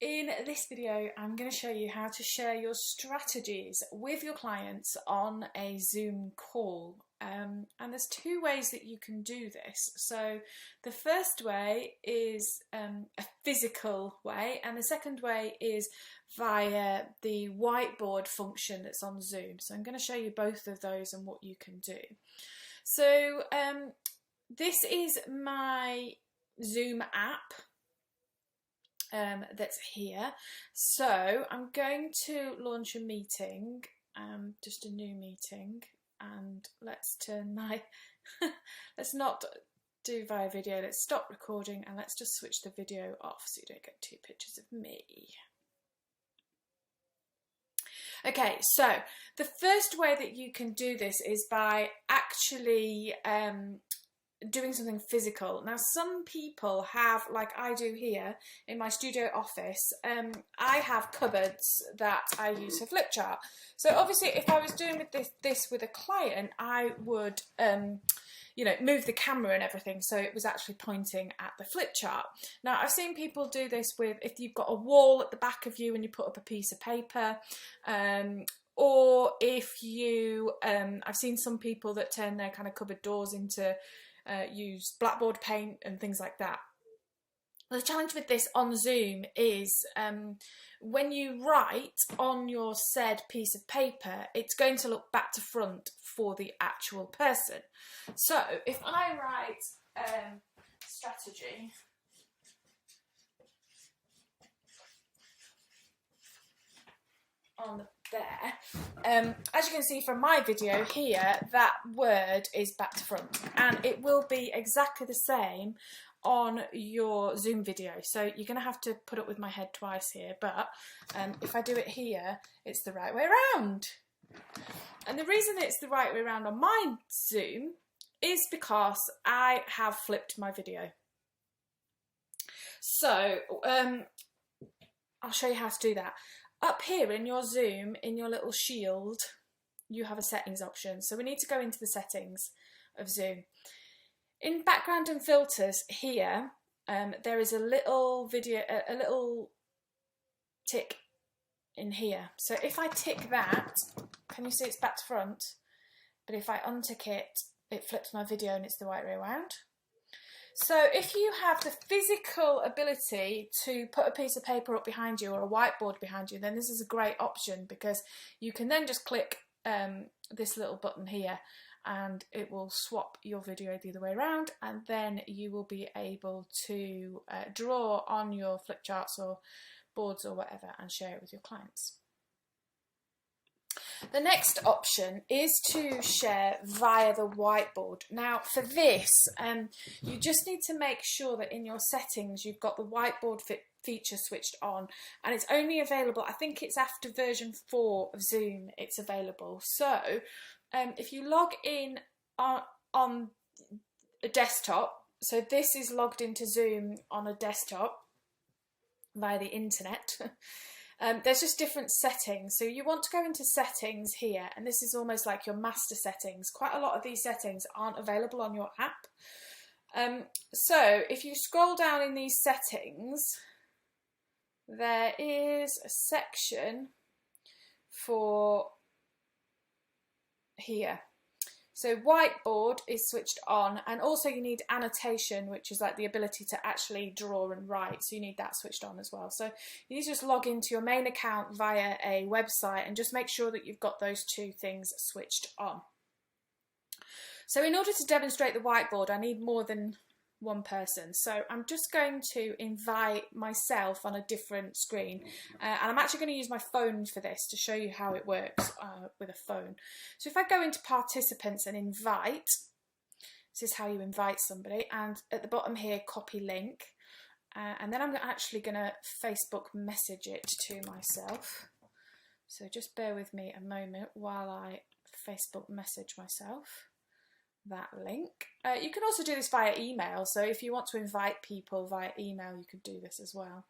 In this video, I'm going to show you how to share your strategies with your clients on a Zoom call. And there's two ways that you can do this. So the first way is a physical way, and the second way is via the whiteboard function that's on Zoom. So I'm going to show you both of those and what you can do. So this is my Zoom app. That's here. So I'm going to launch a meeting, just a new meeting, and let's turn my, let's not do via video, let's stop recording and let's just switch the video off so you don't get two pictures of me. Okay, so the first way that you can do this is by actually doing something physical. Now some people have, like I do here in my studio office, I have cupboards that I use for flip chart. So obviously if I was doing this with a client, I would you know, move the camera and everything so it was actually pointing at the flip chart. Now I've seen people do this with, if you've got a wall at the back of you and you put up a piece of paper, or if you I've seen some people that turn their kind of cupboard doors into use blackboard paint and things like that. The challenge with this on Zoom is when you write on your said piece of paper, it's going to look back to front for the actual person. So if I write strategy, on there, as you can see from my video here, that word is back to front, and it will be exactly the same on your Zoom video. So you're going to have to put up with my head twice here, but if I do it here, it's the right way around. And the reason it's the right way around on my Zoom is because I have flipped my video. So I'll show you how to do that. Up here in your Zoom, in your little shield, you have a settings option. So we need to go into the settings of Zoom. In background and filters here, there is a little video, a little tick in here. So if I tick that, can you see it's back to front? But if I untick it, it flips my video and it's the right way around. So if you have the physical ability to put a piece of paper up behind you or a whiteboard behind you, then this is a great option, because you can then just click this little button here and it will swap your video the other way around, and then you will be able to draw on your flip charts or boards or whatever and share it with your clients. The next option is to share via the whiteboard. Now for this, you just need to make sure that in your settings you've got the whiteboard feature switched on, and it's only available, I think it's after version 4 of Zoom it's available. So if you log in on a desktop, so this is logged into Zoom on a desktop via the internet, there's just different settings. So you want to go into settings here, and this is almost like your master settings. Quite a lot of these settings aren't available on your app. So if you scroll down in these settings, there is a section for here. So whiteboard is switched on, and also you need annotation, which is like the ability to actually draw and write. So you need that switched on as well. So you need to just log into your main account via a website and just make sure that you've got those two things switched on. So in order to demonstrate the whiteboard, I need more than one person. So I'm just going to invite myself on a different screen, and I'm actually going to use my phone for this to show you how it works with a phone. So if I go into participants and invite, this is how you invite somebody, and at the bottom here, copy link, and then I'm actually going to Facebook message it to myself. So just bear with me a moment while I Facebook message myself that link. You can also do this via email, so if you want to invite people via email you could do this as well.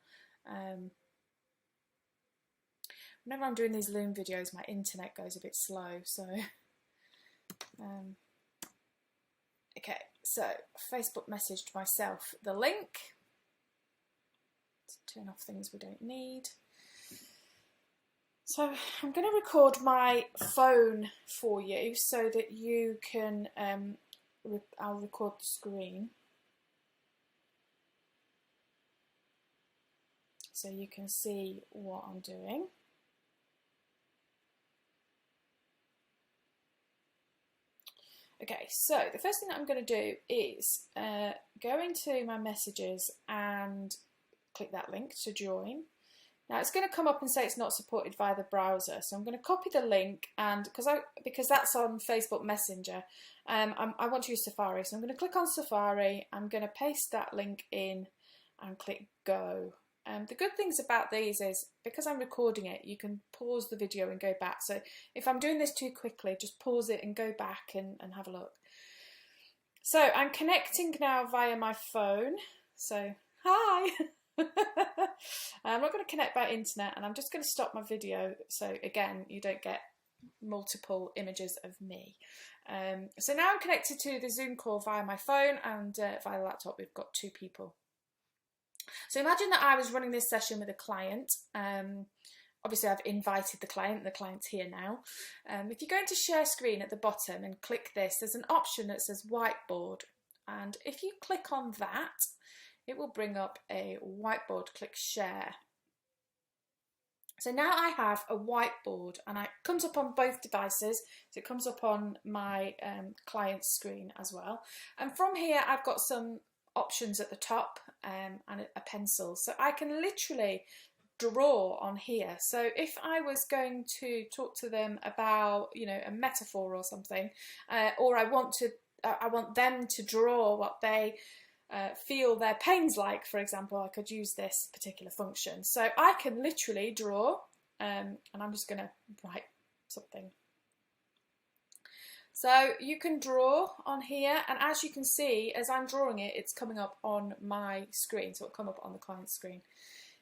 Whenever I'm doing these Loom videos my internet goes a bit slow, so okay, so Facebook messaged myself the link, turn off things we don't need. So I'm going to record my phone for you so that you can, I'll record the screen. So you can see what I'm doing. Okay, so the first thing that I'm going to do is go into my messages and click that link to join. Now it's going to come up and say it's not supported via the browser, so I'm going to copy the link, and because that's on Facebook Messenger, I want to use Safari, so I'm going to click on Safari. I'm going to paste that link in and click go. The good things about these is because I'm recording it, you can pause the video and go back. So if I'm doing this too quickly, just pause it and go back and have a look. So I'm connecting now via my phone. So hi. I'm not going to connect by internet, and I'm just going to stop my video so again you don't get multiple images of me. So now I'm connected to the Zoom call via my phone, and via the laptop we've got 2 people. So imagine that I was running this session with a client. Obviously I've invited the client's here now. If you go into share screen at the bottom and click this, there's an option that says whiteboard, and if you click on that, it will bring up a whiteboard. Click share. So now I have a whiteboard, and it comes up on both devices. So it comes up on my client's screen as well. And from here I've got some options at the top and a pencil. So I can literally draw on here. So if I was going to talk to them about, you know, a metaphor or something, or I want them to draw what they feel their pain's like, for example, I could use this particular function. So I can literally draw, and I'm just going to write something. So you can draw on here, and as you can see, as I'm drawing it, it's coming up on my screen, so it'll come up on the client's screen.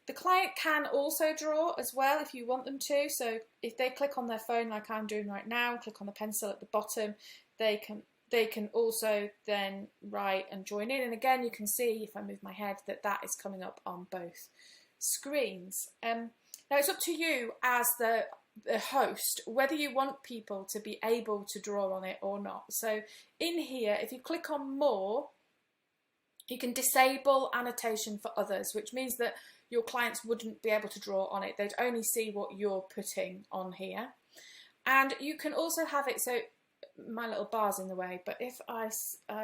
The client can also draw as well if you want them to. So if they click on their phone like I'm doing right now, click on the pencil at the bottom, they can also then write and join in. And again, you can see if I move my head that is coming up on both screens. Now it's up to you as the host whether you want people to be able to draw on it or not. So in here, if you click on more, you can disable annotation for others, which means that your clients wouldn't be able to draw on it. They'd only see what you're putting on here. And you can also have it so my little bar's in the way, but if I sort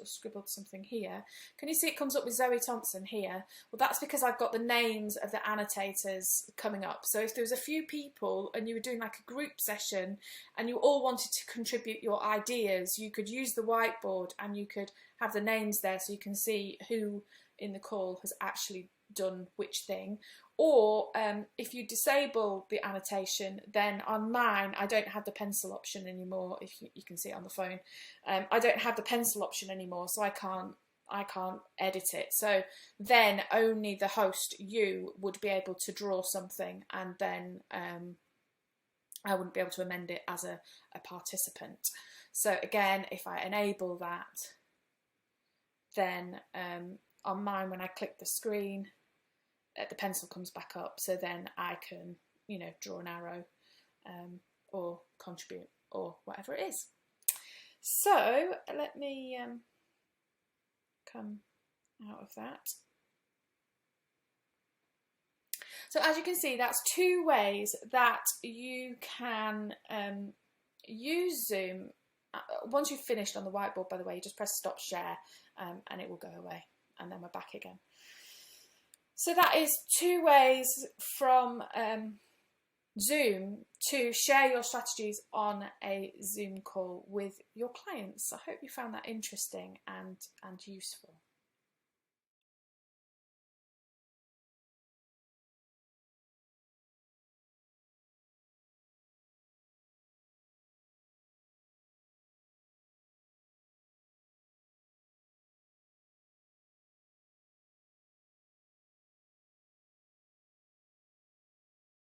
of scribbled something here, can you see it comes up with Zoe Thompson here? Well, that's because I've got the names of the annotators coming up. So if there was a few people and you were doing like a group session and you all wanted to contribute your ideas, you could use the whiteboard and you could have the names there so you can see who in the call has actually done which thing. Or if you disable the annotation, then on mine I don't have the pencil option anymore. If you can see it on the phone, I don't have the pencil option anymore, so I can't edit it. So then only the host, you, would be able to draw something, and then I wouldn't be able to amend it as a participant. So again, if I enable that, then on mine, when I click the screen, the pencil comes back up, so then I can, you know, draw an arrow or contribute or whatever it is. So let me come out of that. So as you can see, that's 2 ways that you can use Zoom. Once you've finished on the whiteboard, by the way, you just press stop share and it will go away, and then we're back again. So that is 2 ways from Zoom to share your strategies on a Zoom call with your clients. I hope you found that interesting and useful.